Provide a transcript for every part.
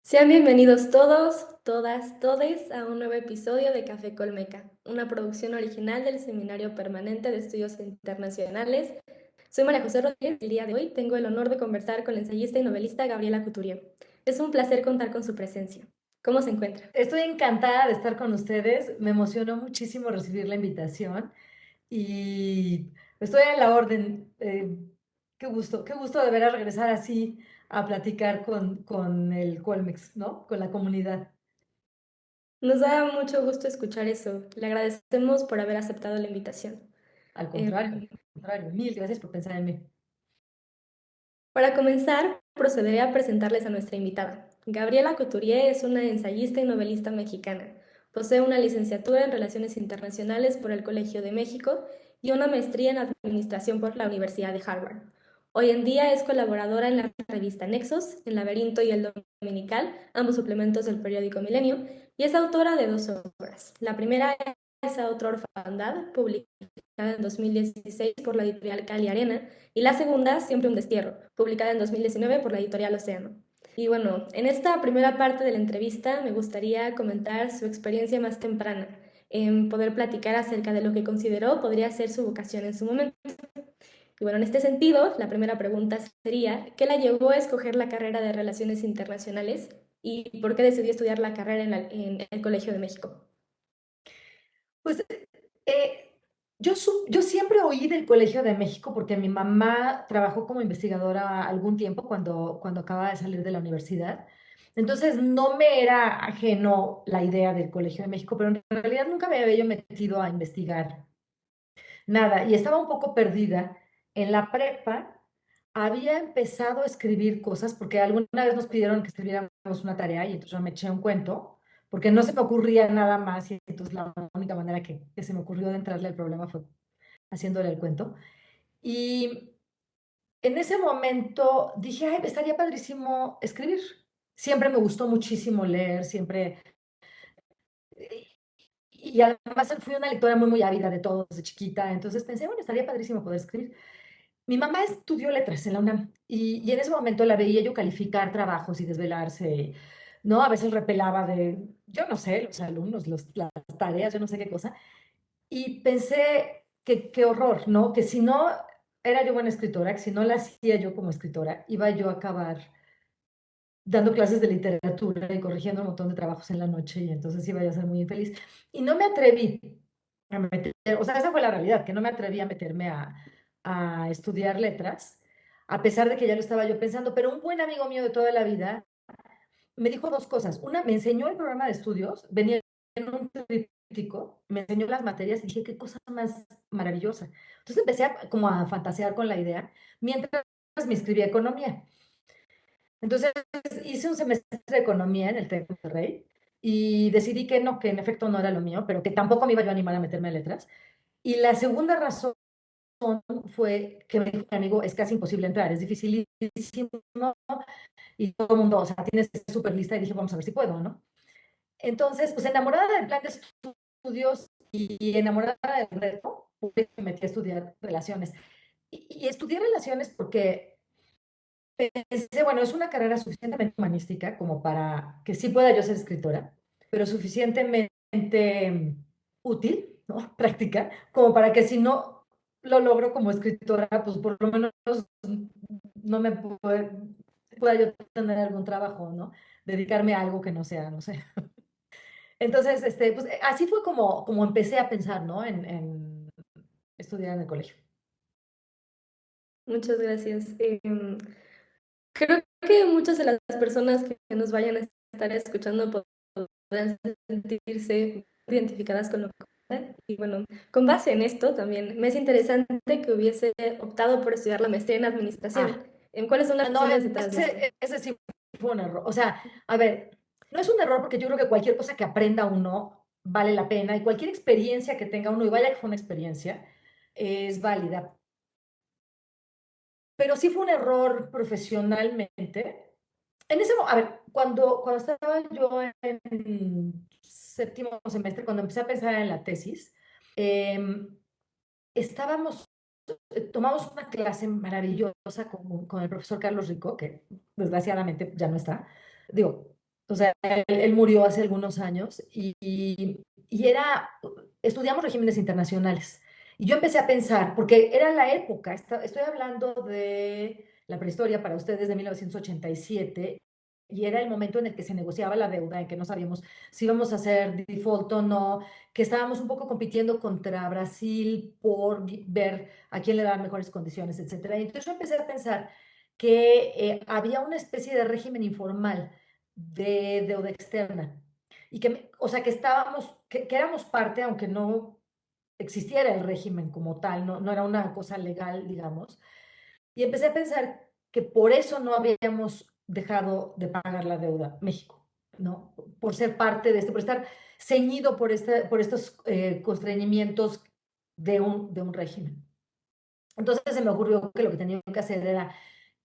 Sean bienvenidos todos, todas, todes a un nuevo episodio de Café Colmeca, una producción original del Seminario Permanente de Estudios Internacionales. Soy María José Rodríguez y el día de hoy tengo el honor de conversar con la ensayista y novelista Gabriela Couturier. Es un placer contar con su presencia. ¿Cómo se encuentra? Estoy encantada de estar con ustedes. Me emocionó muchísimo recibir la invitación y estoy a la orden. Qué gusto de ver a regresar así a platicar con el Colmex, ¿no? Con la comunidad. Nos da mucho gusto escuchar eso. Le agradecemos por haber aceptado la invitación. Eh, Al contrario, mil gracias por pensar en mí. Para comenzar, procederé a presentarles a nuestra invitada. Gabriela Couturier es una ensayista y novelista mexicana. Posee una licenciatura en Relaciones Internacionales por el Colegio de México y una maestría en Administración por la Universidad de Harvard. Hoy en día es colaboradora en la revista Nexos, El Laberinto y El Dominical, ambos suplementos del periódico Milenio, y es autora de dos obras. La primera es A otra orfandad, publicada en 2016 por la editorial Cali Arena, y la segunda, Siempre un destierro, publicada en 2019 por la editorial Océano. Y bueno, en esta primera parte de la entrevista me gustaría comentar su experiencia más temprana, en poder platicar acerca de lo que consideró podría ser su vocación en su momento. Y bueno, en este sentido, la primera pregunta sería, ¿qué la llevó a escoger la carrera de Relaciones Internacionales y por qué decidió estudiar la carrera en el Colegio de México? Pues yo siempre oí del Colegio de México porque mi mamá trabajó como investigadora algún tiempo cuando acababa de salir de la universidad. Entonces no me era ajeno la idea del Colegio de México, pero en realidad nunca me había yo metido a investigar nada y estaba un poco perdida. En la prepa había empezado a escribir cosas porque alguna vez nos pidieron que escribiéramos una tarea y entonces yo me eché un cuento porque no se me ocurría nada más y entonces la única manera que se me ocurrió de entrarle al problema fue haciéndole el cuento. Y en ese momento dije, ay, estaría padrísimo escribir. Siempre me gustó muchísimo leer, siempre. Y además fui una lectora muy, muy ávida de todo desde chiquita, entonces pensé, bueno, estaría padrísimo poder escribir. Mi mamá estudió letras en la UNAM y en ese momento la veía yo calificar trabajos y desvelarse, ¿no? A veces repelaba de, yo no sé, los alumnos, las tareas, yo no sé qué cosa. Y pensé que qué horror, ¿no? Que si no era yo buena escritora, que si no la hacía yo como escritora, iba yo a acabar dando clases de literatura y corrigiendo un montón de trabajos en la noche y entonces iba yo a ser muy infeliz. Y no me atreví a meter, o sea, esa fue la realidad, que no me atreví a meterme a estudiar letras, a pesar de que ya lo estaba yo pensando, pero un buen amigo mío de toda la vida me dijo dos cosas. Una, me enseñó el programa de estudios, venía en un tríptico, me enseñó las materias y dije, qué cosa más maravillosa. Entonces empecé como a fantasear con la idea, mientras me inscribía a economía. Entonces hice un semestre de economía en el TEC de Monterrey y decidí que no, que en efecto no era lo mío, pero que tampoco me iba yo a animar a meterme a letras. Y la segunda razón fue que me dijo mi amigo, es casi imposible entrar, es dificilísimo y todo el mundo, o sea, tienes súper lista y dije, vamos a ver si puedo, ¿no? Entonces, pues enamorada del plan de estudios y enamorada del reto, me metí a estudiar relaciones. Y estudié relaciones porque pensé, bueno, es una carrera suficientemente humanística como para que sí pueda yo ser escritora, pero suficientemente útil, ¿no? Práctica, como para que si no lo logro como escritora, pues por lo menos no me pueda yo tener algún trabajo, ¿no? Dedicarme a algo que no sea, no sé. Entonces, pues así fue como empecé a pensar, ¿no? En estudiar en el colegio. Muchas gracias. Creo que muchas de las personas que nos vayan a estar escuchando podrán sentirse identificadas con lo que comentan. Y bueno, con base en esto también me es interesante que hubiese optado por estudiar la maestría en administración. Ah, ¿Cuáles son las no, razones detrás de esto? ese sí fue un error. O sea, a ver, no es un error porque yo creo que cualquier cosa que aprenda uno vale la pena y cualquier experiencia que tenga uno, y vaya que fue una experiencia, es válida. Pero sí fue un error profesionalmente. A ver, cuando estaba yo en séptimo semestre, cuando empecé a pensar en la tesis, eh, estábamos tomamos una clase maravillosa con el profesor Carlos Rico, que desgraciadamente ya no está. Digo, O sea, él murió hace algunos años y era, estudiamos regímenes internacionales. Y yo empecé a pensar, porque era la época, estoy hablando de la prehistoria para ustedes de 1987, y era el momento en el que se negociaba la deuda, en que no sabíamos si íbamos a hacer default o no, que estábamos un poco compitiendo contra Brasil por ver a quién le daban mejores condiciones, etcétera. Y entonces yo empecé a pensar que había una especie de régimen informal de deuda externa. Y que, o sea, que estábamos, que éramos parte, aunque no existiera el régimen como tal, no era una cosa legal, digamos. Y empecé a pensar que por eso no habíamos dejado de pagar la deuda México, ¿no? Por ser parte de esto, por estar ceñido por estos constreñimientos de un régimen. Entonces se me ocurrió que lo que tenía que hacer era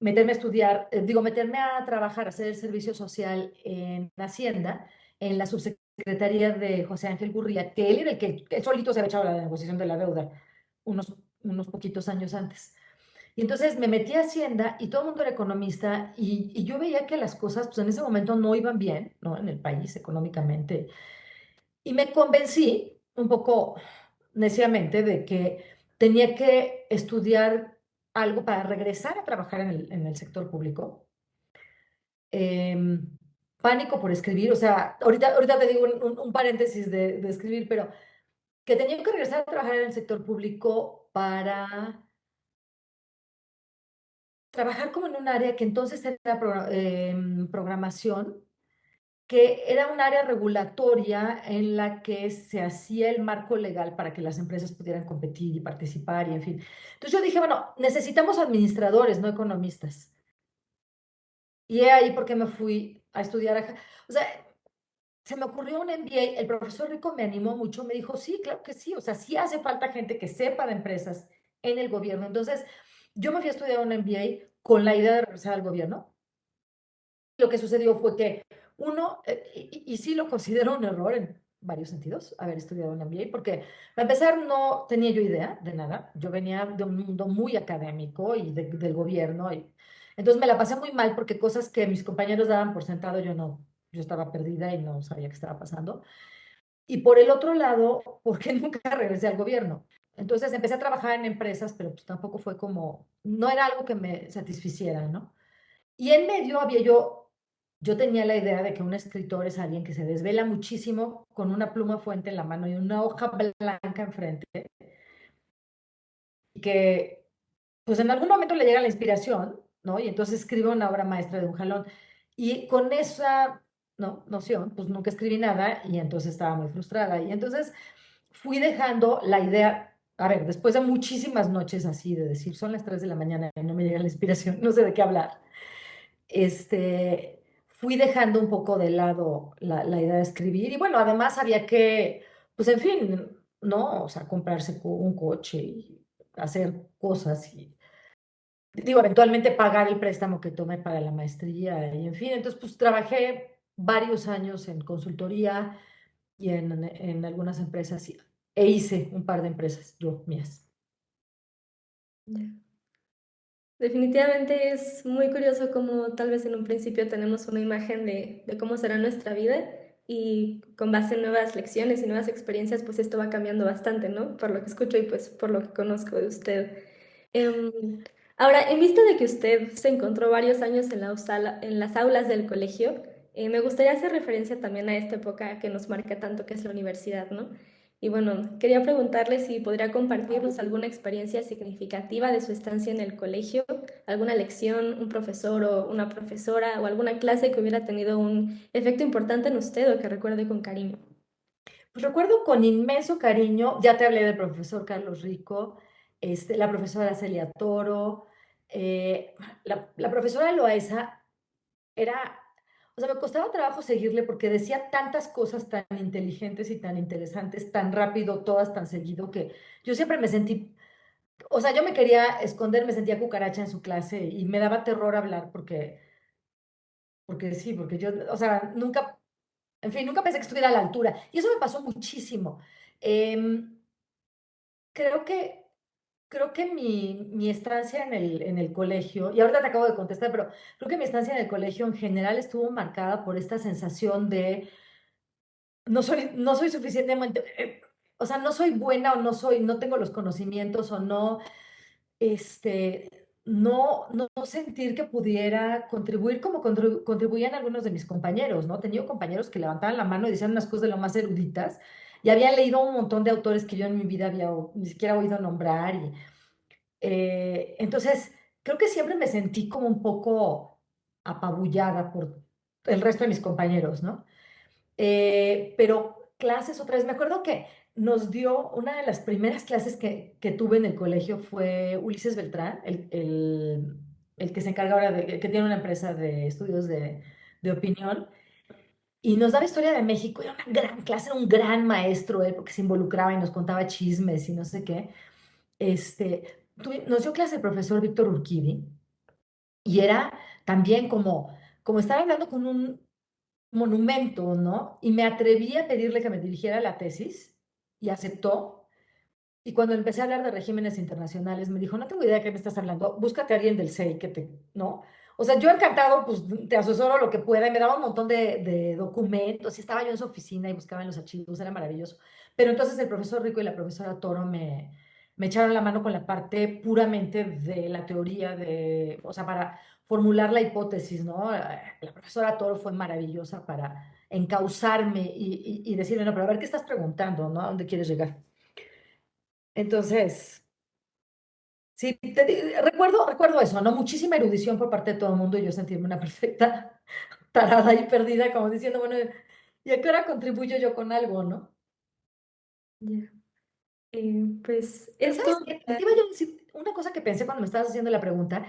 meterme a estudiar, meterme a trabajar, a hacer el servicio social en Hacienda, en la subsecretaría de José Ángel Gurría, que él era el que él solito se había echado la negociación de la deuda unos poquitos años antes. Y entonces me metí a Hacienda y todo el mundo era economista y yo veía que las cosas pues en ese momento no iban bien, ¿no? En el país económicamente. Y me convencí un poco neciamente de que tenía que estudiar algo para regresar a trabajar en el sector público. Em, Pánico por escribir, o sea, ahorita te digo un paréntesis de escribir, pero que tenía que regresar a trabajar en el sector público para trabajar como en un área que entonces era programación, que era un área regulatoria en la que se hacía el marco legal para que las empresas pudieran competir y participar y en fin. Entonces yo dije, bueno, necesitamos administradores, no economistas. Y he ahí porque me fui a estudiar. O sea, se me ocurrió un MBA, el profesor Rico me animó mucho, me dijo, sí, claro que sí, o sea, sí hace falta gente que sepa de empresas en el gobierno. Entonces, yo me fui a estudiar un MBA con la idea de regresar al gobierno. Lo que sucedió fue que uno, y sí lo considero un error en varios sentidos, haber estudiado un MBA, porque para empezar no tenía yo idea de nada. Yo venía de un mundo muy académico y del gobierno, y entonces me la pasé muy mal porque cosas que mis compañeros daban por sentado, yo no, yo estaba perdida y no sabía qué estaba pasando. Y por el otro lado, ¿por qué nunca regresé al gobierno? Entonces empecé a trabajar en empresas, pero pues tampoco fue como, no era algo que me satisficiera, ¿no? Y en medio yo tenía la idea de que un escritor es alguien que se desvela muchísimo con una pluma fuente en la mano y una hoja blanca enfrente, y que pues en algún momento le llega la inspiración, ¿no? Y entonces escribe una obra maestra de un jalón. Y con esa, ¿no? Noción, pues nunca escribí nada y entonces estaba muy frustrada. Y entonces fui dejando la idea, a ver, después de muchísimas noches así de decir, son las 3 de la mañana y no me llega la inspiración, no sé de qué hablar, fui dejando un poco de lado la idea de escribir y bueno, además había que, pues en fin, ¿no? O sea, comprarse un coche y hacer cosas y, digo, eventualmente pagar el préstamo que tomé para la maestría y en fin, entonces pues trabajé varios años en consultoría y en algunas empresas e hice un par de empresas yo mías. Ya. Definitivamente es muy curioso cómo tal vez en un principio tenemos una imagen de cómo será nuestra vida y con base en nuevas lecciones y nuevas experiencias, pues esto va cambiando bastante, ¿no? Por lo que escucho y pues por lo que conozco de usted. Em, Ahora, en vista de que usted se encontró varios años en en las aulas del colegio, me gustaría hacer referencia también a esta época que nos marca tanto, que es la universidad, ¿no? Y bueno, quería preguntarle si podría compartirnos alguna experiencia significativa de su estancia en el colegio, alguna lección, un profesor o una profesora o alguna clase que hubiera tenido un efecto importante en usted o que recuerde con cariño. Pues recuerdo con inmenso cariño, ya te hablé del profesor Carlos Rico, la profesora Celia Toro, la profesora Loaesa era, o sea, me costaba trabajo seguirle porque decía tantas cosas tan inteligentes y tan interesantes, tan rápido, todas tan seguido, que yo siempre me sentí, o sea, yo me quería esconder, me sentía cucaracha en su clase y me daba terror hablar porque sí, porque yo, o sea, nunca, en fin, nunca pensé que estuviera a la altura. Y eso me pasó muchísimo. Em, Creo que creo que mi estancia en el colegio, y ahorita te acabo de contestar, pero creo que mi estancia en el colegio en general estuvo marcada por esta sensación de no soy suficientemente, o sea, no soy buena o no tengo los conocimientos o no, no sentir que pudiera contribuir como contribuían algunos de mis compañeros, ¿no? Tenía compañeros que levantaban la mano y decían unas cosas de lo más eruditas y habían leído un montón de autores que yo en mi vida había ni siquiera oído nombrar. Entonces, creo que siempre me sentí como un poco apabullada por el resto de mis compañeros, ¿no? Pero clases otra vez, me acuerdo que nos dio una de las primeras clases que tuve en el colegio fue Ulises Beltrán, el que se encarga ahora de, que tiene una empresa de estudios de opinión, y nos daba historia de México, y era una gran clase, era un gran maestro él, porque se involucraba y nos contaba chismes y no sé qué. Nos dio clase el profesor Víctor Urquidi, y era también como estar hablando con un monumento, ¿no? Y me atreví a pedirle que me dirigiera la tesis y aceptó. Y cuando empecé a hablar de regímenes internacionales, me dijo, no tengo idea de qué me estás hablando, búscate a alguien del SEI que te, ¿no? O sea, yo encantado, pues te asesoro lo que pueda y me daba un montón de documentos y estaba yo en su oficina y buscaba en los archivos, era maravilloso. Pero entonces el profesor Rico y la profesora Toro me echaron la mano con la parte puramente de la teoría, o sea, para formular la hipótesis, ¿no? La profesora Toro fue maravillosa para encauzarme y decirme, no, pero a ver, ¿qué estás preguntando, ¿no? ¿A dónde quieres llegar? Entonces, sí, recuerdo eso, ¿no? Muchísima erudición por parte de todo el mundo y yo sentirme una perfecta tarada y perdida, como diciendo, bueno, ¿y a qué hora contribuyo yo con algo, no? Ya. Pues Pero ¿sabes esto, qué? Te iba yo a decir una cosa que pensé cuando me estabas haciendo la pregunta.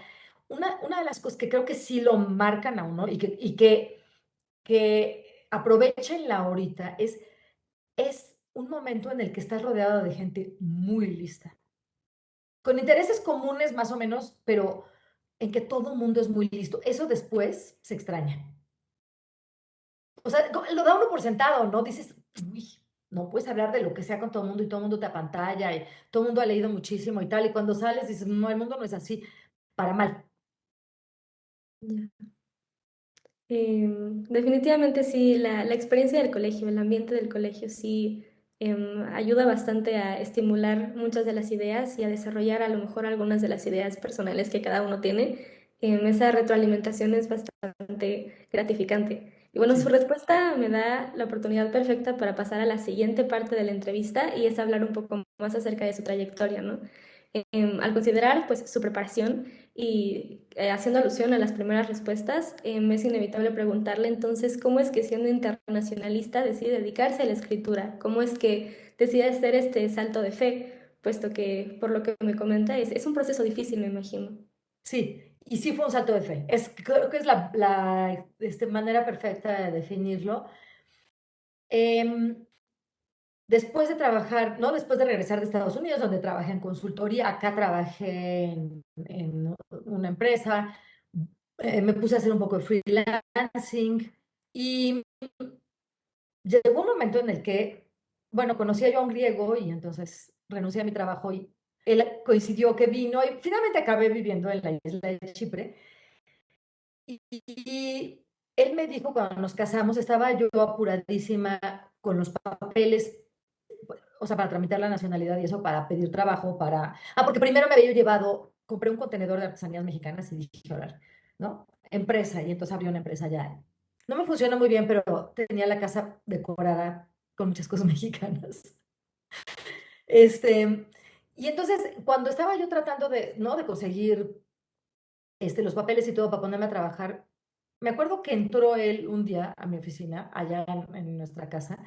Una de las cosas que creo que sí lo marcan a uno que aprovechenla ahorita es un momento en el que estás rodeado de gente muy lista, con intereses comunes más o menos, pero en que todo el mundo es muy listo. Eso después se extraña. O sea, lo da uno por sentado, ¿no? Dices, uy, no puedes hablar de lo que sea con todo el mundo y todo el mundo te apantalla y todo el mundo ha leído muchísimo y tal. Y cuando sales dices, no, el mundo no es así, para mal. ya. Definitivamente sí, la experiencia del colegio, el ambiente del colegio sí ayuda bastante a estimular muchas de las ideas y a desarrollar a lo mejor algunas de las ideas personales que cada uno tiene. Esa retroalimentación es bastante gratificante. Y bueno, su Sí, respuesta me da la oportunidad perfecta para pasar a la siguiente parte de la entrevista y es hablar un poco más acerca de su trayectoria, ¿no? Al considerar pues su preparación y haciendo alusión a las primeras respuestas, es inevitable preguntarle entonces cómo es que siendo internacionalista decide dedicarse a la escritura, cómo es que decide hacer este salto de fe, puesto que por lo que me comenta es un proceso difícil, me imagino. sí. Y sí fue un salto de fe. Creo que es la manera perfecta de definirlo. Em, Después de trabajar, ¿no? Después de regresar de Estados Unidos, donde trabajé en consultoría, acá trabajé en una empresa, me puse a hacer un poco de freelancing y llegó un momento en el que, bueno, conocía yo a un griego y entonces renuncié a mi trabajo y él coincidió que vino y finalmente acabé viviendo en la isla de Chipre. Y él me dijo cuando nos casamos, estaba yo apuradísima con los papeles, o sea, para tramitar la nacionalidad y eso, para pedir trabajo, porque primero me había yo llevado, compré un contenedor de artesanías mexicanas y dije, ahora, ¿no? Empresa, y entonces abrí una empresa ya. No me funciona muy bien, pero tenía la casa decorada con muchas cosas mexicanas. Este, y entonces, cuando estaba yo tratando de, ¿no? De conseguir los papeles y todo para ponerme a trabajar, me acuerdo que entró él un día a mi oficina, allá en nuestra casa,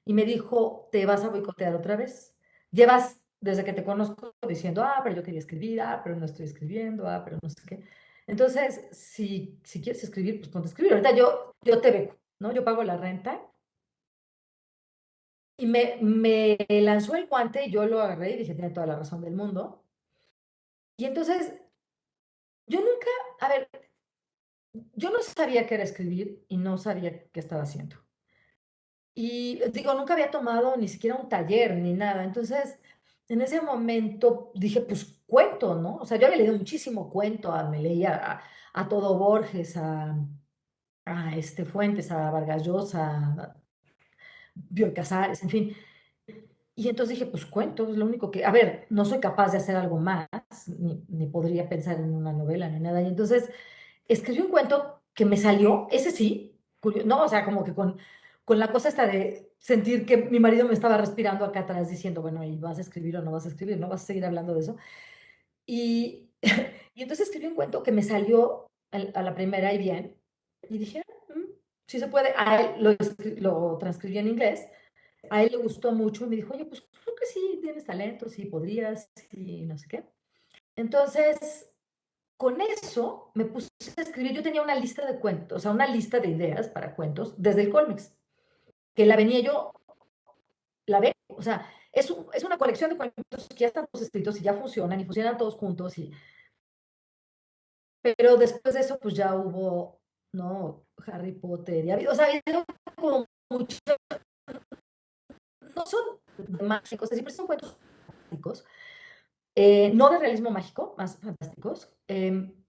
y me dijo, te vas a boicotear otra vez. Llevas, desde que te conozco, diciendo, pero yo quería escribir, pero no estoy escribiendo, pero no sé qué. Entonces, si quieres escribir, pues ponte a escribir. Ahorita yo te beco, ¿no? Yo pago la renta. Y me lanzó el guante y yo lo agarré y dije, tiene toda la razón del mundo. Y entonces, yo nunca, a ver, yo no sabía qué era escribir y no sabía qué estaba haciendo. Y digo, nunca había tomado ni siquiera un taller ni nada. Entonces, en ese momento dije, pues cuento, ¿no? O sea, yo había leído muchísimo cuento, me leía a todo Borges, a Fuentes, a Vargas Llosa, a Bioy Casares, en fin. Y entonces dije, pues cuento, es lo único que, a ver, no soy capaz de hacer algo más, ni podría pensar en una novela ni nada. Y entonces escribí un cuento que me salió, ese sí, no, o sea, como que con la cosa esta de sentir que mi marido me estaba respirando acá atrás diciendo, bueno, ¿y vas a escribir o no vas a escribir? ¿No vas a seguir hablando de eso? Y, y entonces escribí un cuento que me salió a la primera y bien, y dije, sí se puede, a él lo transcribí en inglés, a él le gustó mucho y me dijo, oye, pues creo que sí, tienes talento, sí podrías, y no sé qué. Entonces, con eso me puse a escribir, yo tenía una lista de cuentos, o sea, una lista de ideas para cuentos desde el Colmex, que la venía yo, la ve, o sea, es una colección de cuentos que ya están todos escritos y ya funcionan y funcionan todos juntos, pero después de eso, pues ya hubo, ¿no? Harry Potter, y o sea, ha habido como muchos, no son mágicos, siempre son cuentos mágicos, no de realismo mágico, más fantásticos.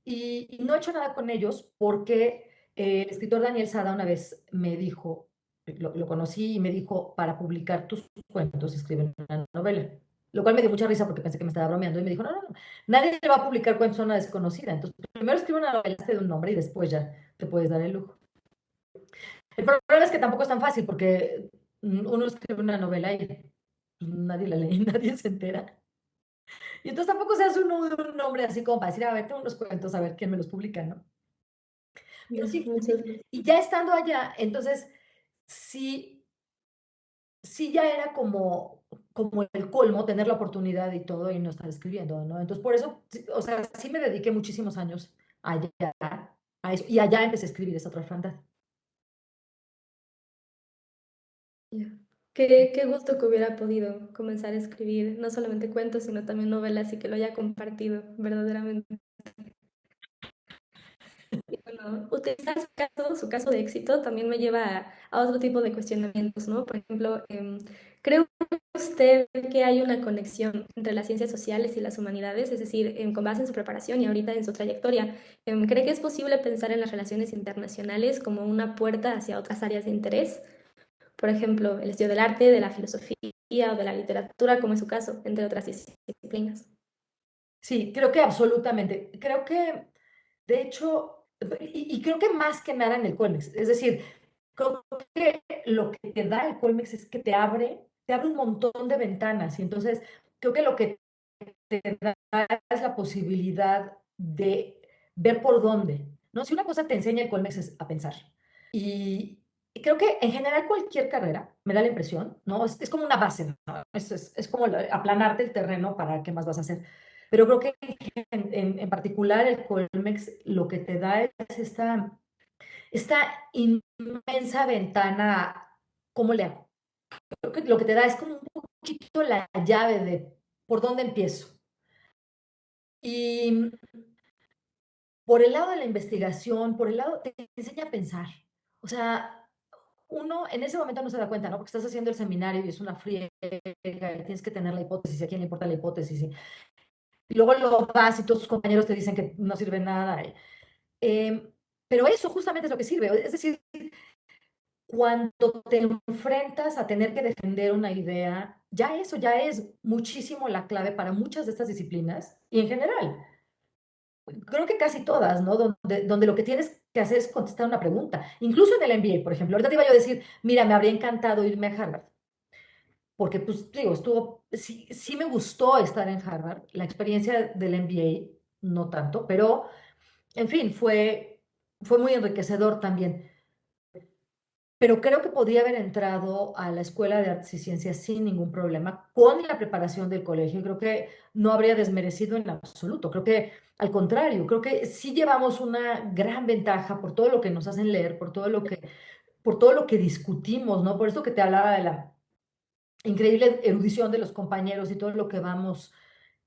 Y no he hecho nada con ellos porque el escritor Daniel Sada una vez me dijo, lo conocí y me dijo, para publicar tus cuentos, escribe una novela. Lo cual me dio mucha risa porque pensé que me estaba bromeando y me dijo, no, no, no, nadie le va a publicar cuentos a una desconocida. Entonces, primero escribe una novela de un nombre y después ya te puedes dar el lujo. El problema es que tampoco es tan fácil porque uno escribe una novela y nadie la lee, nadie se entera. Y entonces tampoco se hace un nombre así como para decir, a ver, tengo unos cuentos, a ver quién me los publica, ¿no? Pero Ya, sí, muchas gracias. y ya estando allá, entonces sí, sí ya era como el colmo tener la oportunidad y todo y no estar escribiendo, ¿no? Entonces por eso, o sea, sí me dediqué muchísimos años allá, a eso, y allá empecé a escribir esa otra orfandad. Ya. Qué gusto que hubiera podido comenzar a escribir no solamente cuentos, sino también novelas y que lo haya compartido verdaderamente. Y bueno, utilizar su caso de éxito también me lleva a otro tipo de cuestionamientos, ¿no? Por ejemplo, ¿cree usted que hay una conexión entre las ciencias sociales y las humanidades? Es decir, con base en su preparación y ahorita en su trayectoria, ¿cree que es posible pensar en las relaciones internacionales como una puerta hacia otras áreas de interés? Por ejemplo, el estudio del arte, de la filosofía o de la literatura, como es su caso, entre otras disciplinas. Sí, creo que absolutamente. Creo que, de hecho, y creo que más que nada en el Colmex, es decir, creo que lo que te da el Colmex es que te abre un montón de ventanas y entonces creo que lo que te da es la posibilidad de ver por dónde, ¿no? Si una cosa te enseña el Colmex es a pensar. Y creo que en general cualquier carrera, me da la impresión, ¿no? Es como una base, ¿no? Es como aplanarte el terreno para qué más vas a hacer. Pero creo que en particular el Colmex lo que te da es esta inmensa ventana, a ¿cómo le hago? Creo que lo que te da es como un poquito la llave de por dónde empiezo. Y por el lado de la investigación, por el lado, te enseña a pensar. O sea, uno en ese momento no se da cuenta, ¿no? Porque estás haciendo el seminario y es una friega, y tienes que tener la hipótesis, y a quién le importa la hipótesis. Y luego lo vas y todos tus compañeros te dicen que no sirve nada. Eh, pero eso justamente es lo que sirve. Es decir, cuando te enfrentas a tener que defender una idea, ya eso ya es muchísimo la clave para muchas de estas disciplinas y en general. Creo que casi todas, ¿no? Donde lo que tienes que hacer es contestar una pregunta. Incluso en el MBA, por ejemplo. Ahorita te iba yo a decir, mira, me habría encantado irme a Harvard, porque, pues, digo, sí, sí me gustó estar en Harvard. La experiencia del MBA, no tanto, pero, en fin, fue muy enriquecedor también. Pero creo que podría haber entrado a la Escuela de Artes y Ciencias sin ningún problema, con la preparación del colegio. Creo que no habría desmerecido en absoluto. Creo que, al contrario, creo que sí llevamos una gran ventaja por todo lo que nos hacen leer, por todo lo que discutimos, ¿no? Por esto que te hablaba de la increíble erudición de los compañeros y todo lo que vamos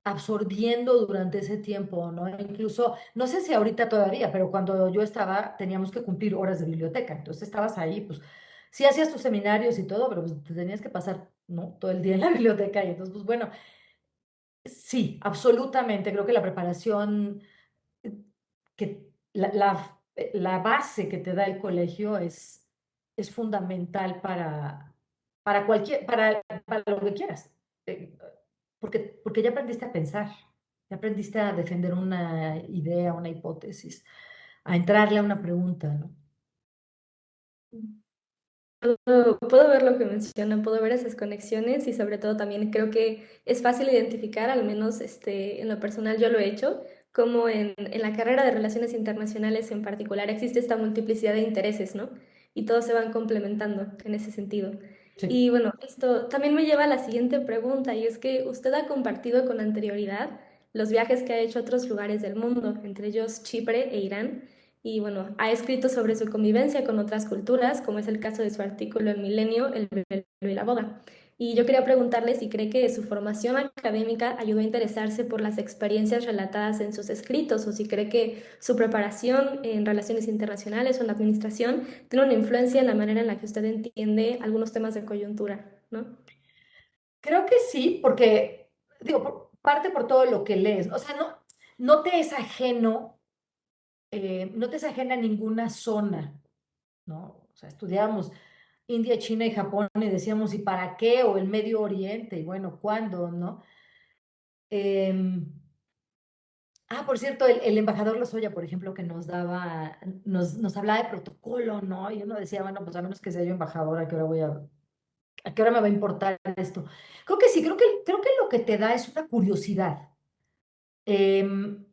absorbiendo durante ese tiempo, ¿no? Incluso, no sé si ahorita todavía, pero cuando yo estaba, teníamos que cumplir horas de biblioteca, entonces estabas ahí, pues, sí hacías tus seminarios y todo, pero pues, te tenías que pasar, ¿no? Todo el día en la biblioteca y entonces, pues bueno, Sí, absolutamente. Creo que la preparación, la base que te da el colegio es fundamental para lo que quieras. Eh, porque ya aprendiste a pensar, ya aprendiste a defender una idea, una hipótesis, a entrarle a una pregunta, ¿no? Puedo ver lo que menciona, puedo ver esas conexiones y sobre todo también creo que es fácil identificar, al menos en lo personal yo lo he hecho, como en la carrera de Relaciones Internacionales en particular existe esta multiplicidad de intereses, ¿no? Y todos se van complementando en ese sentido. Sí. Y bueno, esto también me lleva a la siguiente pregunta y es que usted ha compartido con anterioridad los viajes que ha hecho a otros lugares del mundo, entre ellos Chipre e Irán. Y bueno, ha escrito sobre su convivencia con otras culturas, como es el caso de su artículo en Milenio, El velo y la boda. Y yo quería preguntarle si cree que su formación académica ayudó a interesarse por las experiencias relatadas en sus escritos o si cree que su preparación en relaciones internacionales o en la administración tiene una influencia en la manera en la que usted entiende algunos temas de coyuntura, ¿no? Creo que sí, porque, digo, parte por todo lo que lees. O sea, no te es ajeno, no te es ajena ninguna zona, ¿no? O sea, estudiábamos India, China y Japón y decíamos, ¿y para qué? O el Medio Oriente, y bueno, ¿cuándo? ¿No? Em, por cierto, el embajador Lozoya, por ejemplo, que nos hablaba de protocolo, ¿no? Y uno decía, bueno, pues a menos que sea yo embajador, ¿a qué hora me va a importar esto? Creo que sí, creo que lo que te da es una curiosidad. Em,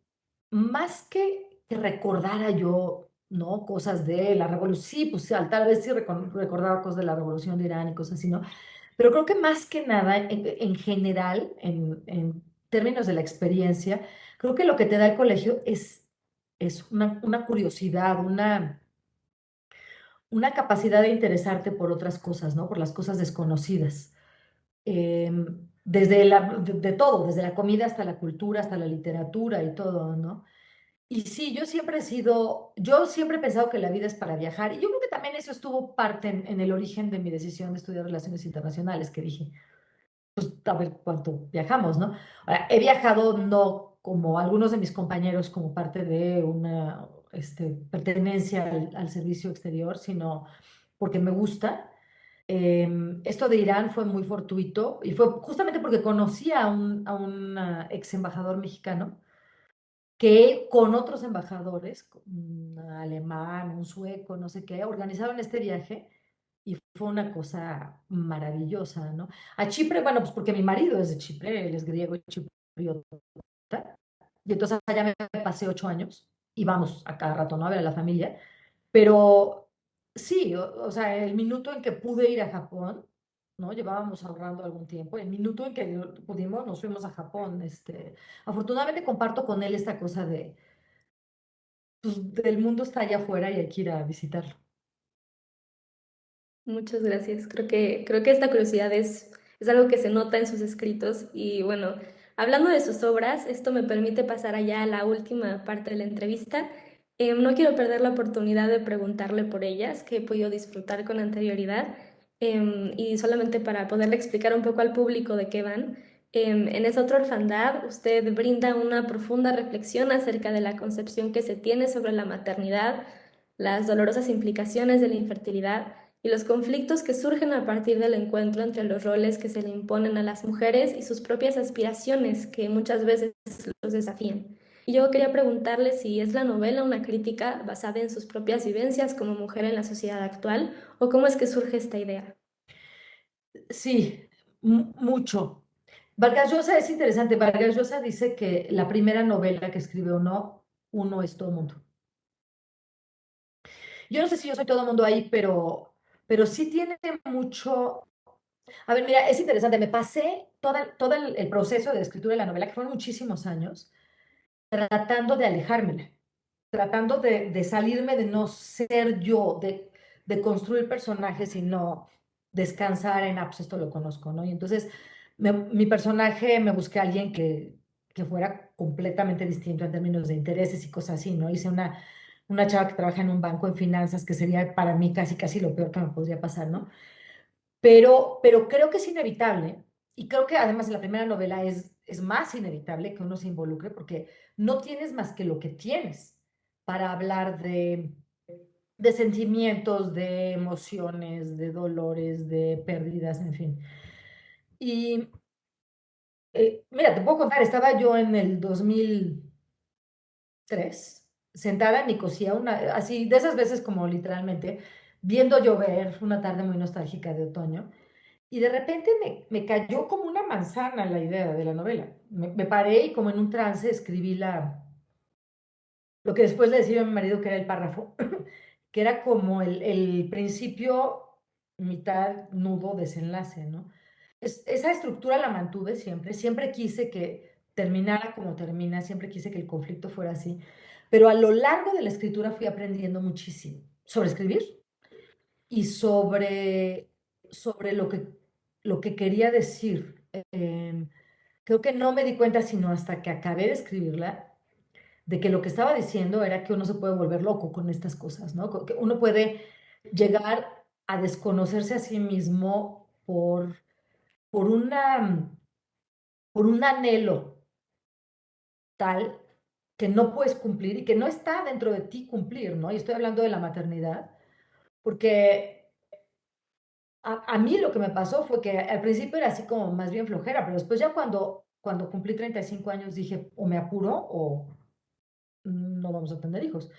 Más que recordara yo, ¿no? Cosas de la revolución, sí, pues sí, tal vez sí recordaba cosas de la revolución de Irán y cosas así, ¿no? Pero creo que más que nada, en general, en términos de la experiencia, creo que lo que te da el colegio es una curiosidad, una capacidad de interesarte por otras cosas, ¿no? Por las cosas desconocidas. De todo, desde la comida hasta la cultura, hasta la literatura y todo, ¿no? Y sí, yo siempre he pensado que la vida es para viajar y yo creo que también eso estuvo parte en el origen de mi decisión de estudiar relaciones internacionales, que dije, a ver cuánto viajamos, ¿no? Ahora, he viajado no como algunos de mis compañeros como parte de una pertenencia al servicio exterior, sino porque me gusta. Esto de Irán fue muy fortuito y fue justamente porque conocí a un ex embajador mexicano que con otros embajadores, un alemán, un sueco, no sé qué, organizaron este viaje y fue una cosa maravillosa, ¿no? A Chipre, bueno, pues porque mi marido es de Chipre, él es griego y chipriota, y entonces allá me pasé 8 años y vamos a cada rato, ¿no? A ver a la familia, pero sí, o sea, el minuto en que pude ir a Japón, ¿no? Llevábamos ahorrando algún tiempo. El minuto en que pudimos, nos fuimos a Japón. Afortunadamente comparto con él esta cosa pues, del mundo está allá afuera y hay que ir a visitarlo. Muchas gracias. Creo que esta curiosidad es algo que se nota en sus escritos y bueno, hablando de sus obras, esto me permite pasar allá a la última parte de la entrevista. No quiero perder la oportunidad de preguntarle por ellas, que he podido disfrutar con anterioridad, y solamente para poderle explicar un poco al público de qué van. En esa otra orfandad, usted brinda una profunda reflexión acerca de la concepción que se tiene sobre la maternidad, las dolorosas implicaciones de la infertilidad y los conflictos que surgen a partir del encuentro entre los roles que se le imponen a las mujeres y sus propias aspiraciones que muchas veces los desafían. Y yo quería preguntarle si es la novela una crítica basada en sus propias vivencias como mujer en la sociedad actual o cómo es que surge esta idea. Sí, mucho. Vargas Llosa es interesante. Vargas Llosa dice que la primera novela que escribe uno es todo mundo. Yo no sé si yo soy todo mundo ahí, pero sí tiene mucho. A ver, mira, es interesante. Me pasé todo el proceso de escritura de la novela, que fueron muchísimos años, tratando de alejármela, tratando de salirme de no ser yo, de construir personajes y no descansar en, pues esto lo conozco, ¿no? Y entonces mi personaje me busqué a alguien que fuera completamente distinto en términos de intereses y cosas así, ¿no? Hice una chava que trabaja en un banco en finanzas, que sería para mí casi, casi lo peor que me podría pasar, ¿no? Pero creo que es inevitable y creo que además en la primera novela es más inevitable que uno se involucre porque no tienes más que lo que tienes para hablar de sentimientos, de emociones, de dolores, de pérdidas, en fin. Y mira, te puedo contar, estaba yo en el 2003 sentada en Nicosia, así de esas veces como literalmente, viendo llover una tarde muy nostálgica de otoño. Y de repente me cayó como una manzana la idea de la novela. Me paré y como en un trance escribí lo que después le decía a mi marido que era el párrafo, que era como el principio, mitad, nudo, desenlace, ¿no? Esa estructura la mantuve siempre, siempre quise que terminara como termina, siempre quise que el conflicto fuera así, pero a lo largo de la escritura fui aprendiendo muchísimo sobre escribir y sobre lo que quería decir. Creo que no me di cuenta sino hasta que acabé de escribirla, de que lo que estaba diciendo era que uno se puede volver loco con estas cosas, ¿no? Que uno puede llegar a desconocerse a sí mismo por por un anhelo tal que no puedes cumplir y que no está dentro de ti cumplir, ¿no? Y estoy hablando de la maternidad, porque a mí lo que me pasó fue que al principio era así como más bien flojera, pero después ya cuando cumplí 35 años dije, o me apuro o no vamos a tener hijos.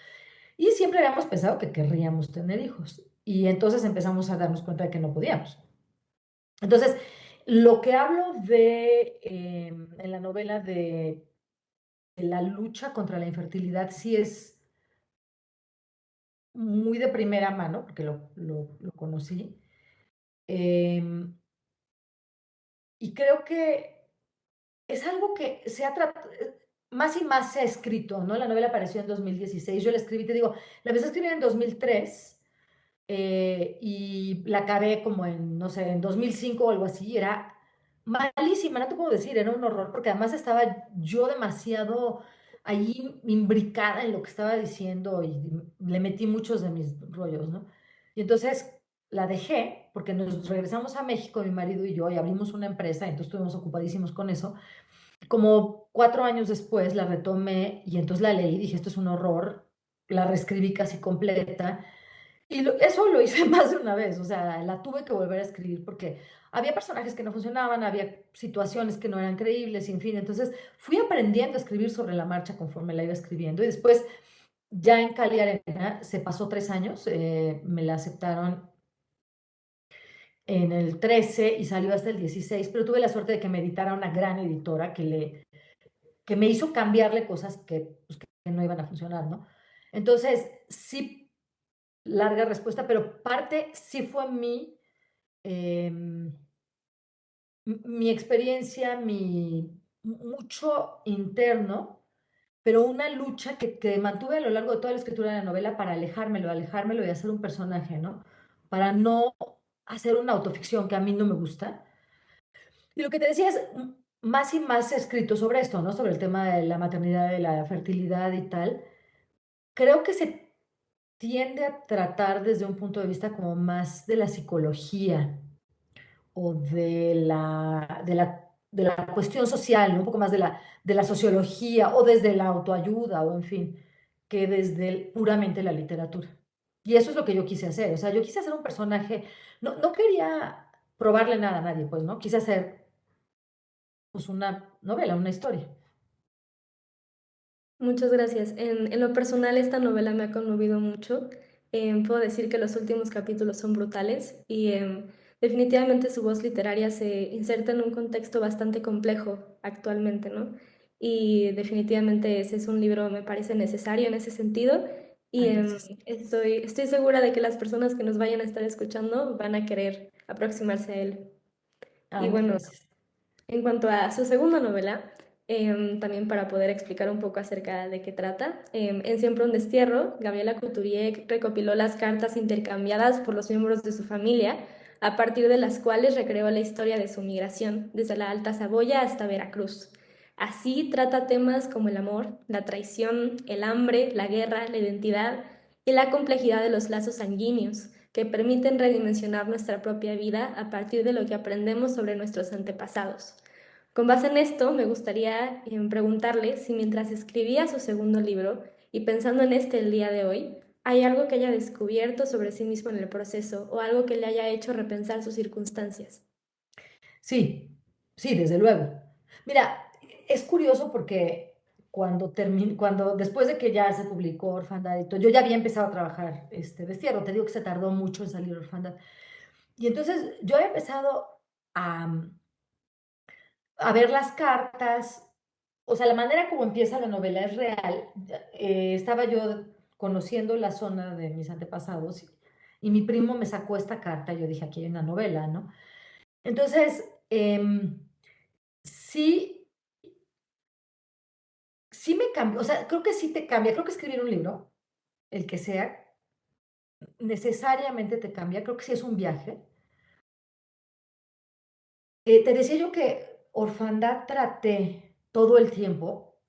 Y siempre habíamos pensado que querríamos tener hijos. Y entonces empezamos a darnos cuenta de que no podíamos. Entonces, lo que hablo en la novela de la lucha contra la infertilidad sí es muy de primera mano, porque lo conocí. Em, y creo que es algo que se ha tratado, más y más se ha escrito, ¿no? La novela apareció en 2016, yo la escribí, te digo, la empecé a escribir en 2003 y la acabé como en, no sé, en 2005 o algo así, era malísima, no te puedo decir, era un horror, porque además estaba yo demasiado ahí imbricada en lo que estaba diciendo y le metí muchos de mis rollos, ¿no? Y entonces la dejé porque nos regresamos a México, mi marido y yo, y abrimos una empresa, entonces estuvimos ocupadísimos con eso. Como 4 años después la retomé y entonces la leí, dije, esto es un horror, la reescribí casi completa y eso lo hice más de una vez, o sea, la tuve que volver a escribir porque había personajes que no funcionaban, había situaciones que no eran creíbles, en fin, entonces fui aprendiendo a escribir sobre la marcha conforme la iba escribiendo y después ya en Cali Arena se pasó 3 años, me la aceptaron en el 13 y salió hasta el 16, pero tuve la suerte de que me editara una gran editora que me hizo cambiarle cosas que no iban a funcionar, ¿no? Entonces, sí, larga respuesta, pero parte sí fue em, mi experiencia, mucho interno, pero una lucha que mantuve a lo largo de toda la escritura de la novela para alejármelo y hacer un personaje, ¿no? Para no hacer una autoficción que a mí no me gusta. Y lo que te decía es, más y más se ha escrito sobre esto, ¿no? Sobre el tema de la maternidad, de la fertilidad y tal. Creo que se tiende a tratar desde un punto de vista como más de la psicología o de la cuestión social, ¿no? Un poco más de la sociología o desde la autoayuda o en fin, que desde puramente la literatura. Y eso es lo que yo quise hacer. O sea, yo quise hacer un personaje, no quería probarle nada a nadie, pues, ¿no? Quise hacer pues una novela, una historia. Muchas gracias. En lo personal, esta novela me ha conmovido mucho. Puedo decir que los últimos capítulos son brutales y definitivamente su voz literaria se inserta en un contexto bastante complejo actualmente, ¿no? Y definitivamente ese es un libro, me parece necesario en ese sentido y Ay, gracias. estoy segura de que las personas que nos vayan a estar escuchando van a querer aproximarse a él. Y Ay, mil bueno, gracias. en cuanto a su segunda novela, también para poder explicar un poco acerca de qué trata, en Siempre un destierro, Gabriela Couturier recopiló las cartas intercambiadas por los miembros de su familia, a partir de las cuales recreó la historia de su migración, desde la Alta Saboya hasta Veracruz. Así trata temas como el amor, la traición, el hambre, la guerra, la identidad y la complejidad de los lazos sanguíneos que permiten redimensionar nuestra propia vida a partir de lo que aprendemos sobre nuestros antepasados. Con base en esto, me gustaría preguntarle si mientras escribía su segundo libro y pensando en este el día de hoy, hay algo que haya descubierto sobre sí mismo en el proceso o algo que le haya hecho repensar sus circunstancias. Sí, sí, desde luego. Mira, es curioso porque cuando después de que ya se publicó Orfandad y todo, yo ya había empezado a trabajar destierro, te digo que se tardó mucho en salir Orfandad. Y entonces yo había empezado a, a ver las cartas, o sea, la manera como empieza la novela es real. Estaba yo conociendo la zona de mis antepasados y mi primo me sacó esta carta, yo dije, aquí hay una novela, ¿no? Entonces, sí, sí me cambió, o sea, creo que sí te cambia, creo que escribir un libro, el que sea, necesariamente te cambia, creo que sí es un viaje. Te decía yo que Orfandad traté todo el tiempo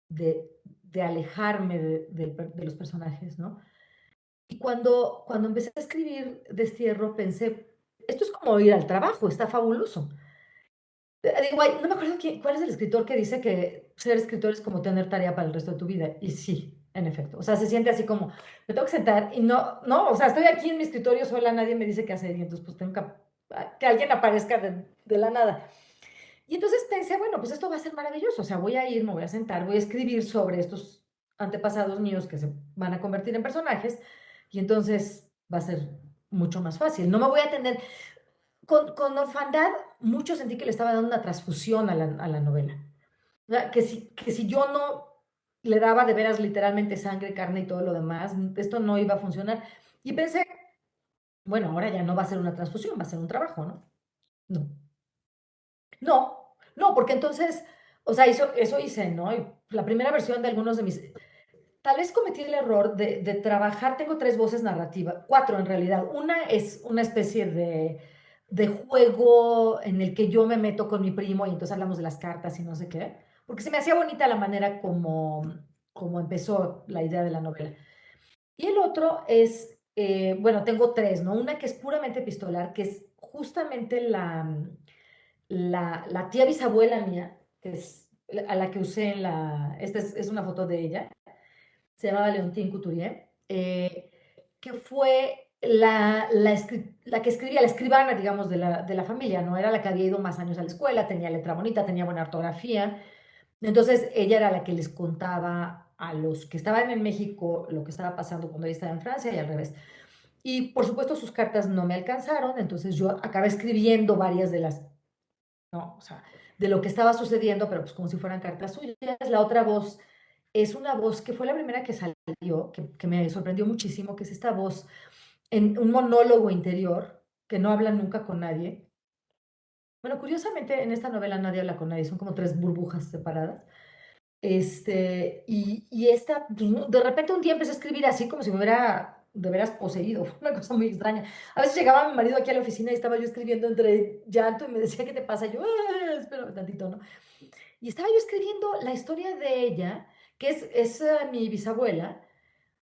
de alejarme de los personajes, ¿no? Y cuando empecé a escribir Destierro, pensé, esto es como ir al trabajo, está fabuloso. Digo, ay, no me acuerdo cuál es el escritor que dice que ser escritor es como tener tarea para el resto de tu vida. Y sí, en efecto. O sea, se siente así como, me tengo que sentar y no, o sea, estoy aquí en mi escritorio sola, nadie me dice qué hacer y entonces pues tengo que alguien aparezca de la nada. Y entonces pensé, bueno, pues esto va a ser maravilloso. O sea, voy a ir, me voy a sentar, voy a escribir sobre estos antepasados míos que se van a convertir en personajes y entonces va a ser mucho más fácil. No me voy a tener, con Orfandad, mucho sentí que le estaba dando una transfusión a la novela. O sea, que si yo no le daba de veras literalmente sangre, carne y todo lo demás, esto no iba a funcionar. Y pensé, bueno, ahora ya no va a ser una transfusión, va a ser un trabajo, ¿no? No, no, porque entonces, o sea, eso hice, ¿no? Y la primera versión de algunos de mis. Tal vez cometí el error de trabajar, tengo tres voces narrativas, cuatro en realidad. Una es una especie de juego en el que yo me meto con mi primo y entonces hablamos de las cartas y no sé qué, porque se me hacía bonita la manera como empezó la idea de la novela. Y el otro es, bueno, tengo tres, ¿no? Una que es puramente epistolar, que es justamente la tía bisabuela mía, que es a la que usé esta es una foto de ella, se llamaba Leontine Couturier, que fue la que escribía, la escribana, digamos, de la familia, ¿no? Era la que había ido más años a la escuela, tenía letra bonita, tenía buena ortografía. Entonces, ella era la que les contaba a los que estaban en México lo que estaba pasando cuando ella estaba en Francia y al revés. Y por supuesto sus cartas no me alcanzaron, entonces yo acabé escribiendo varias de las, no, o sea, de lo que estaba sucediendo, pero pues como si fueran cartas suyas. La otra voz es una voz que fue la primera que salió, que me sorprendió muchísimo, que es esta voz en un monólogo interior, que no habla nunca con nadie. Bueno, curiosamente en esta novela nadie habla con nadie, son como tres burbujas separadas. Y esta, pues, de repente un día empecé a escribir así como si me hubiera de veras poseído, fue una cosa muy extraña. A veces llegaba mi marido aquí a la oficina y estaba yo escribiendo entre llanto y me decía, ¿qué te pasa? Y yo, espera tantito, ¿no? Y estaba yo escribiendo la historia de ella, que es mi bisabuela,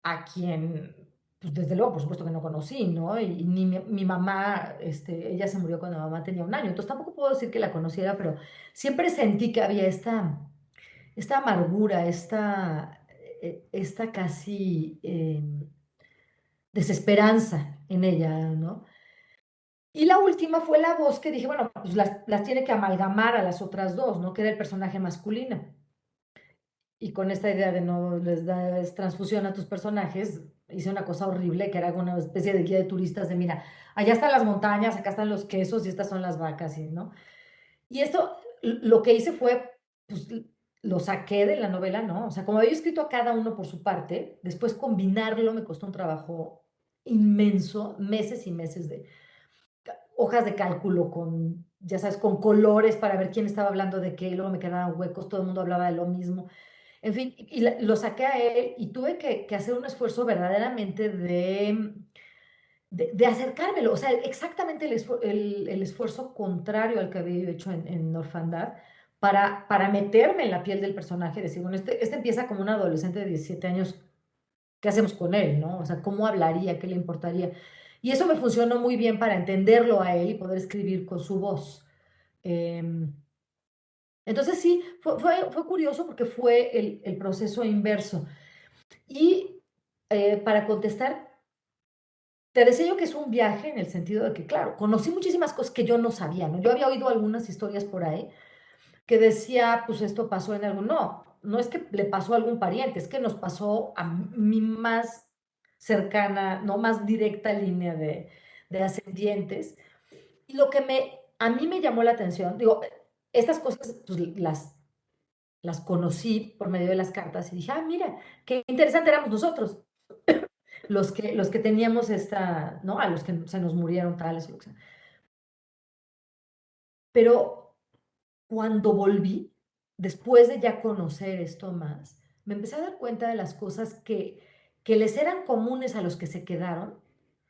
a quien, pues desde luego, por supuesto que no conocí, ¿no? Y ni mi mamá, ella se murió cuando mi mamá tenía un año, entonces tampoco puedo decir que la conociera, pero siempre sentí que había esta amargura, esta casi desesperanza en ella, ¿no? Y la última fue la voz que dije, bueno, pues las tiene que amalgamar a las otras dos, ¿no? Que era el personaje masculino. Y con esta idea de no les das transfusión a tus personajes, hice una cosa horrible que era una especie de guía de turistas de, mira, allá están las montañas, acá están los quesos y estas son las vacas, ¿no? Y esto, lo que hice fue, pues, lo saqué de la novela, ¿no? O sea, como había escrito a cada uno por su parte, después combinarlo me costó un trabajo inmenso, meses y meses de hojas de cálculo con, ya sabes, con colores para ver quién estaba hablando de qué, y luego me quedaban huecos, todo el mundo hablaba de lo mismo. En fin, y lo saqué a él y tuve que hacer un esfuerzo verdaderamente de acercármelo, o sea, exactamente el esfuerzo contrario al que había hecho en Orfandad para meterme en la piel del personaje, decir, bueno, este empieza como un adolescente de 17 años, ¿qué hacemos con él, no? O sea, ¿cómo hablaría? ¿Qué le importaría? Y eso me funcionó muy bien para entenderlo a él y poder escribir con su voz. Em, Entonces sí, fue curioso porque fue el proceso inverso. Y para contestar, te decía yo que es un viaje en el sentido de que, claro, conocí muchísimas cosas que yo no sabía, ¿no? Yo había oído algunas historias por ahí que decía, pues esto pasó en algún, no es que le pasó a algún pariente, es que nos pasó a mi más cercana, no más directa línea de ascendientes. Y lo que a mí me llamó la atención, digo, estas cosas pues, las conocí por medio de las cartas y dije, ah, mira, qué interesante éramos nosotros, los que teníamos esta, ¿no? A los que se nos murieron tales, o lo que sea. Pero cuando volví, después de ya conocer esto más, me empecé a dar cuenta de las cosas que les eran comunes a los que se quedaron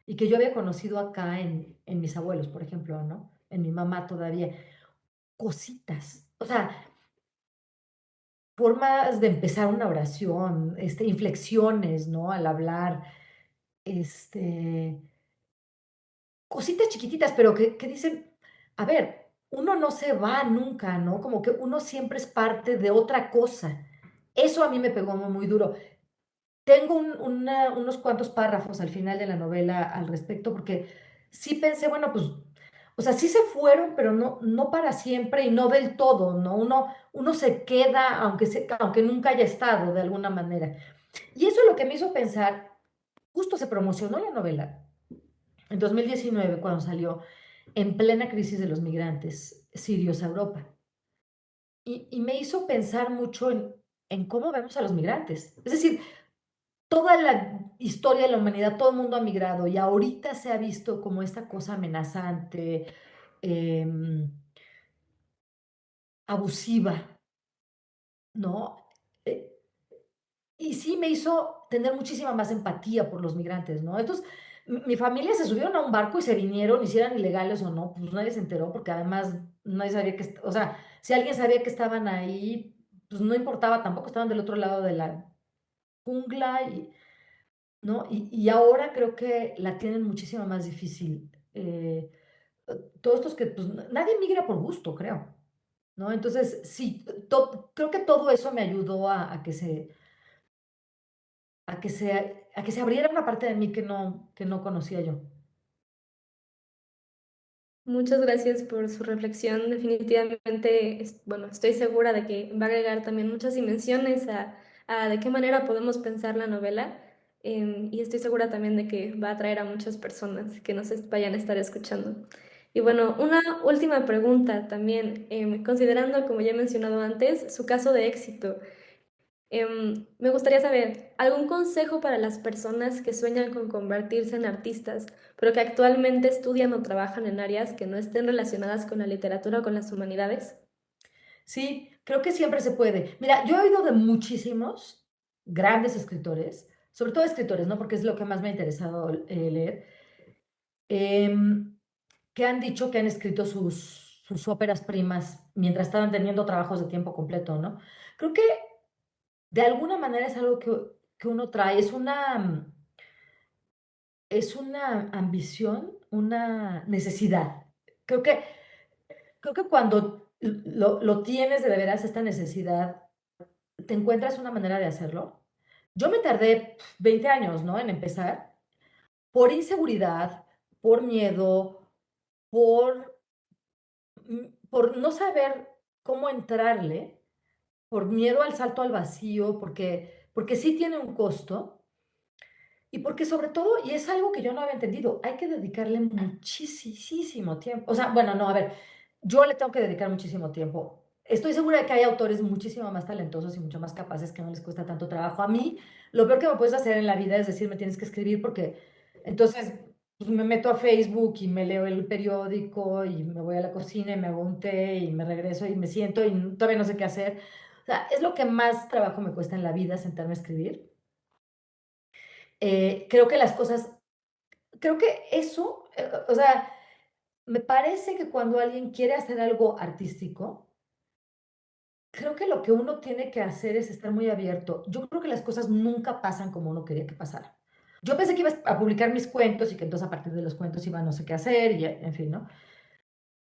y que yo había conocido acá en mis abuelos, por ejemplo, ¿no? En mi mamá todavía. Cositas, o sea, formas de empezar una oración, inflexiones, ¿no? Al hablar, este, cositas chiquititas, pero que dicen, a ver, uno no se va nunca, ¿no? Como que uno siempre es parte de otra cosa. Eso a mí me pegó muy duro. Tengo unos cuantos párrafos al final de la novela al respecto, porque sí pensé, bueno, pues, o sea, sí se fueron, pero no para siempre y no del todo, ¿no? Uno se queda, aunque nunca haya estado de alguna manera. Y eso es lo que me hizo pensar, justo se promocionó la novela en 2019 cuando salió en plena crisis de los migrantes sirios a Europa. Y me hizo pensar mucho en cómo vemos a los migrantes. Es decir, toda la historia de la humanidad, todo el mundo ha migrado y ahorita se ha visto como esta cosa amenazante, em, abusiva, ¿no? Eh, y sí me hizo tener muchísima más empatía por los migrantes, ¿no? Mi familia se subieron a un barco y se vinieron, y si eran ilegales o no, pues nadie se enteró porque además nadie sabía o sea, si alguien sabía que estaban ahí, pues no importaba, tampoco estaban del otro lado de la jungla y ¿no? Y ahora creo que la tienen muchísimo más difícil. Todos estos que, pues, nadie migra por gusto, creo, ¿no? Entonces, sí, creo que todo eso me ayudó a que se abriera una parte de mí que no conocía yo. Muchas gracias por su reflexión. Definitivamente, bueno, estoy segura de que va a agregar también muchas dimensiones a de qué manera podemos pensar la novela. Y estoy segura también de que va a atraer a muchas personas que vayan a estar escuchando. Y bueno, una última pregunta también, considerando, como ya he mencionado antes, su caso de éxito. Me gustaría saber, ¿algún consejo para las personas que sueñan con convertirse en artistas, pero que actualmente estudian o trabajan en áreas que no estén relacionadas con la literatura o con las humanidades? Sí, creo que siempre se puede. Mira, yo he oído de muchísimos grandes escritores, sobre todo escritores, ¿no? Porque es lo que más me ha interesado leer, em, que han dicho que han escrito sus óperas primas mientras estaban teniendo trabajos de tiempo completo, ¿no? Creo que de alguna manera es algo que uno trae, es una ambición, una necesidad. Creo que, creo que cuando lo tienes de veras, esta necesidad, te encuentras una manera de hacerlo. Yo me tardé 20 años, ¿no? En empezar, por inseguridad, por miedo, por, por no saber cómo entrarle, por miedo al salto al vacío, porque sí tiene un costo. Y porque sobre todo, y es algo que yo no había entendido, hay que dedicarle muchísimo tiempo. O sea, bueno, no, a ver, yo le tengo que dedicar muchísimo tiempo. Estoy segura de que hay autores muchísimo más talentosos y mucho más capaces que no les cuesta tanto trabajo. A mí, lo peor que me puedes hacer en la vida es decir, me tienes que escribir porque entonces pues, me meto a Facebook y me leo el periódico y me voy a la cocina y me hago un té y me regreso y me siento y todavía no sé qué hacer. O sea, es lo que más trabajo me cuesta en la vida, sentarme a escribir. Creo que las cosas creo que eso, o sea, me parece que cuando alguien quiere hacer algo artístico, creo que lo que uno tiene que hacer es estar muy abierto. Yo creo que las cosas nunca pasan como uno quería que pasaran. Yo pensé que iba a publicar mis cuentos y que entonces a partir de los cuentos iba a no sé qué hacer y en fin, ¿no?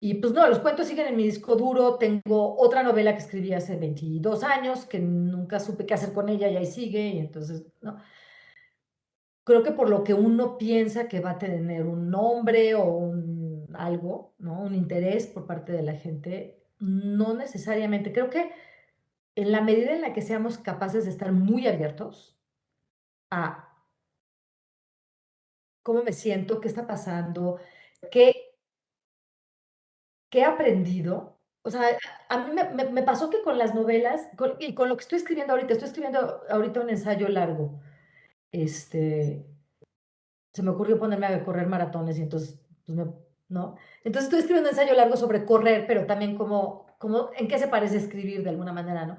Y pues no, los cuentos siguen en mi disco duro. Tengo otra novela que escribí hace 22 años, que nunca supe qué hacer con ella y ahí sigue. Y entonces, no. Creo que por lo que uno piensa que va a tener un nombre o un algo, ¿no? Un interés por parte de la gente, no necesariamente. Creo que en la medida en la que seamos capaces de estar muy abiertos a cómo me siento, qué está pasando, qué, qué he aprendido. O sea, a mí me pasó que con las novelas y con lo que estoy escribiendo ahorita un ensayo largo. Este, Se me ocurrió ponerme a correr maratones y entonces, pues ¿no? Entonces estoy escribiendo un ensayo largo sobre correr, pero también como en qué se parece escribir de alguna manera, ¿no?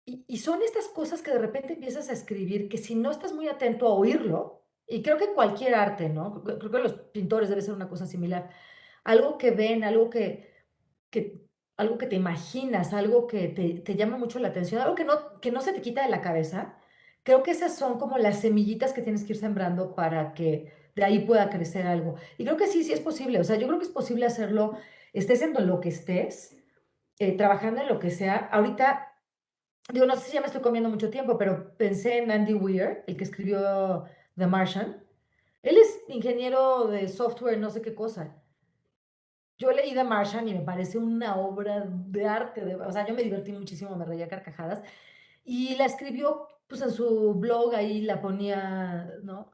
Y son estas cosas que de repente empiezas a escribir que si no estás muy atento a oírlo, y creo que cualquier arte, ¿no? Creo que los pintores debe ser una cosa similar. Algo que ven, que, algo que te imaginas, algo que te llama mucho la atención, algo que no se te quita de la cabeza. Creo que esas son como las semillitas que tienes que ir sembrando para que de ahí pueda crecer algo. Y creo que sí, sí es posible. O sea, yo creo que es posible hacerlo, estés en lo que estés, trabajando en lo que sea. Ahorita digo, no sé si ya me estoy comiendo mucho tiempo, pero pensé en Andy Weir, el que escribió The Martian. Él es ingeniero de software, no sé qué cosa. Yo leí The Martian y me parece una obra de arte. O sea, yo me divertí muchísimo, me reía a carcajadas. Y la escribió, pues en su blog, ahí la ponía, ¿no?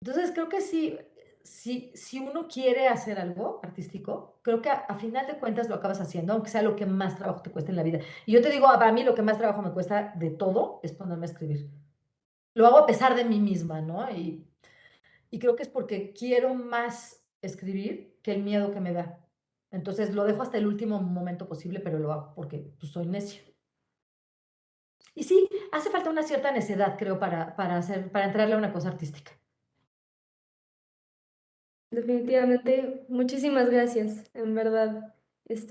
Entonces, creo que sí, si uno quiere hacer algo artístico, creo que a final de cuentas lo acabas haciendo, aunque sea lo que más trabajo te cueste en la vida. Y yo te digo, para mí lo que más trabajo me cuesta de todo es ponerme a escribir. Lo hago a pesar de mí misma, ¿no? Y creo que es porque quiero más escribir que el miedo que me da. Entonces lo dejo hasta el último momento posible, pero lo hago porque pues, soy necia. Y sí, hace falta una cierta necedad, creo, para entrarle a una cosa artística. Definitivamente, muchísimas gracias, en verdad.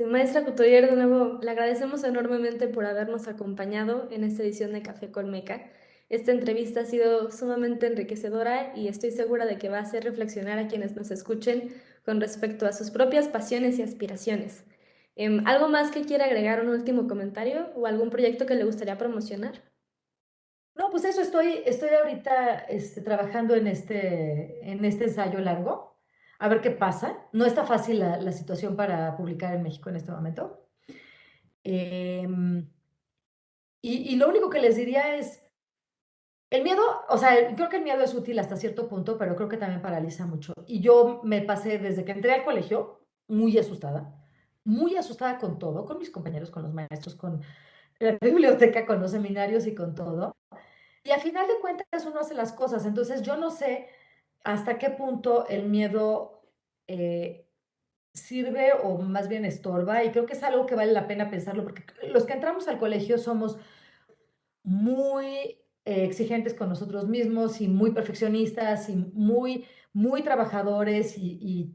Maestra Couturier, de nuevo, le agradecemos enormemente por habernos acompañado en esta edición de Café Colmeca. Esta entrevista ha sido sumamente enriquecedora y estoy segura de que va a hacer reflexionar a quienes nos escuchen con respecto a sus propias pasiones y aspiraciones. ¿Algo más que quiera agregar, un último comentario o algún proyecto que le gustaría promocionar? No, pues eso, estoy ahorita trabajando en este ensayo largo, a ver qué pasa. No está fácil la situación para publicar en México en este momento. Em, y lo único que les diría es, el miedo, o sea, creo que el miedo es útil hasta cierto punto, pero creo que también paraliza mucho. Y yo me pasé desde que entré al colegio muy asustada con todo, con mis compañeros, con los maestros, con la biblioteca, con los seminarios y con todo. Y a final de cuentas uno hace las cosas, entonces yo no sé hasta qué punto el miedo eh, sirve o más bien estorba, y creo que es algo que vale la pena pensarlo, porque los que entramos al colegio somos muy exigentes con nosotros mismos y muy perfeccionistas y muy trabajadores y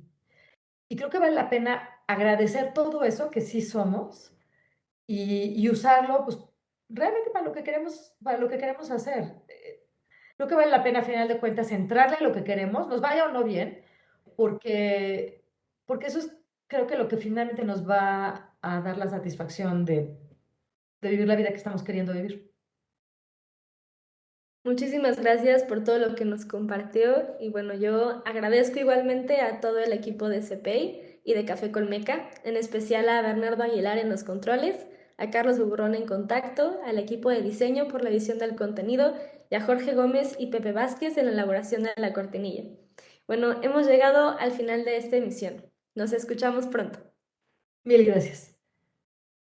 creo que vale la pena agradecer todo eso que sí somos y usarlo pues realmente para lo que queremos hacer. Creo que vale la pena, a final de cuentas, entrarle a lo que queremos, nos vaya o no bien, porque, porque eso es, creo que lo que finalmente nos va a dar la satisfacción de vivir la vida que estamos queriendo vivir. Muchísimas gracias por todo lo que nos compartió y bueno, yo agradezco igualmente a todo el equipo de CPI y de Café Colmeca, en especial a Bernardo Aguilar en los controles, a Carlos Bubrón en contacto, al equipo de diseño por la edición del contenido y a Jorge Gómez y Pepe Vázquez en la elaboración de la cortinilla. Bueno, hemos llegado al final de esta emisión. Nos escuchamos pronto. Mil gracias.